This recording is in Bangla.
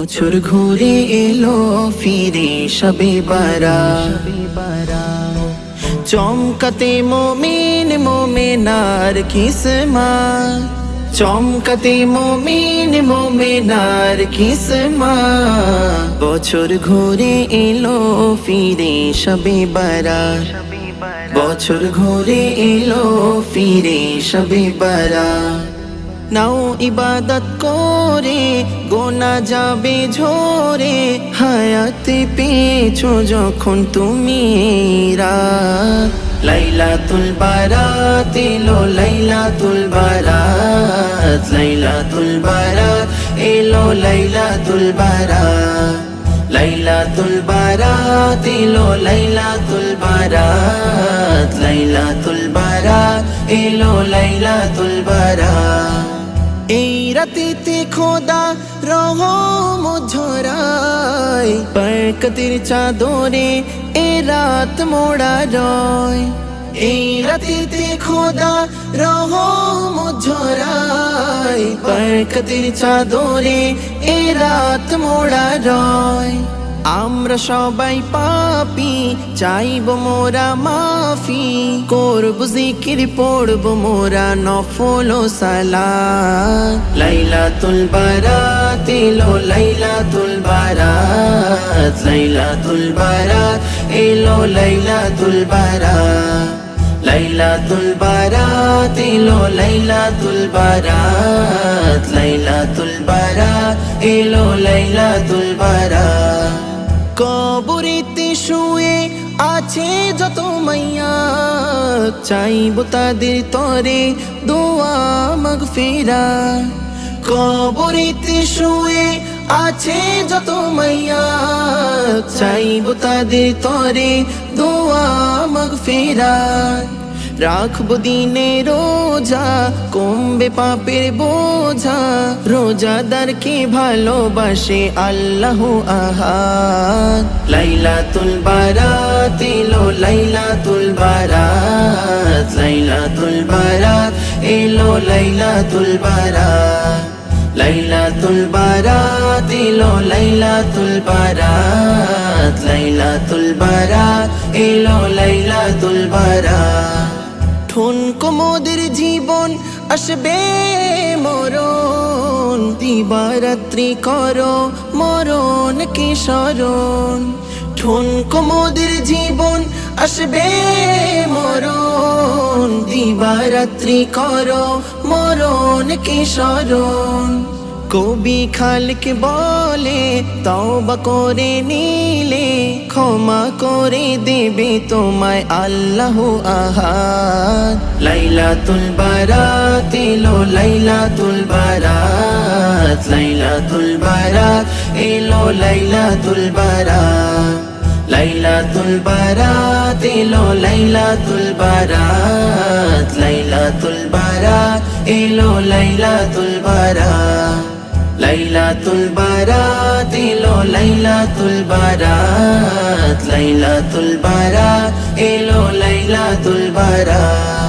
বছর ঘুরে এলো ফিরে শবে বারাত, চমকাতে মুমিন মুমিনার কিসমত, চমকাতে মুমিন মুমিনার কিসমত। বছর ঘুরে এলো ফিরে শবে বারাত, বছর ঘুরে এলো ফিরে শবে বারাত। নাও ইবাদত করে গোনা যাবে ঝরে, হায়াতে পেয়েছো যখন তুমি রাত। লাইলাতুল বারাত এলো লাইলাতুল বারাত, লাইলাতুল বারাত এলো লাইলাতুল বারাত, লাইলাতুল বারাত এলো লাইলাতুল বারাত, লাইলাতুল বারাত এলো লাইলাতুল বারাত। এই রাতেতে খোদা রহম ঝরায়, বরকতের চাদরে এ রাত মোড়া রয়। এই রাতেতে খোদা রহম ঝরায়, বরকতের চাদরে এ রাত মোড়া রয়। আমরা সবাই পাপী, চাইবো মোরা মাফি, করবো জিকির পড়বো মোরা নফল ও সালাত। লাইলাতুল বারাত এলো লাইলাতুল বারাত, লাইলাতুল বারাত এলো লাইলাতুল বারাত, লাইলাতুল বারাত এলো লাইলাতুল বারাত, লাইলাতুল বারাত এলো লাইলাতুল বারাত। কবরেতে শুয়ে আছে যত মাইয়া, চাইবো তাদের তরে দোয়া মাগফিরাত। কবরেতে শুয়ে আছে যত মাইয়া, চাইবো তাদের তরে দোয়া মাগফিরাত। রাখবো দিনে রোজা, কমবে পাপের বোঝা, রোজাদারকে ভালোবাসে আল্লাহ আহাদ। লাইলাতুল বারাত এলো লাইলাতুল বারাত, লাইলাতুল বারাত এলো লাইলাতুল বারাত, লাইলাতুল বারাত এলো লাইলাতুল বারাত, লাইলাতুল বারাত এলো লাইলাতুল বারাত। ঠুনকো মোদের জীবন আসবে মরণ, দিবারাত্রি করো মরণ কি স্মরণ। ঠুনকো মোদের জীবন আসবে মরণ, দিবারাত্রি করো মরণ কি স্মরণ। কবি খালিক বলে তওবা করে নিলে, ক্ষমা করে দেবে তোমায় আল্লাহ আহাদ। লাইলাতুল বারাত এলো লাইলাতুল বারাত, লাইলাতুল বারাত এলো লাইলাতুল বারাত, লাইলাতুল বারাত এলো লাইলাতুল বারাত, লাইলাতুল বারাত এলো লাইলাতুল বারাত, লাইলাতুল বারাত এলো লাইলাতুল বারাত, লাইলাতুল বারাত এলো লাইলাতুল বারাত।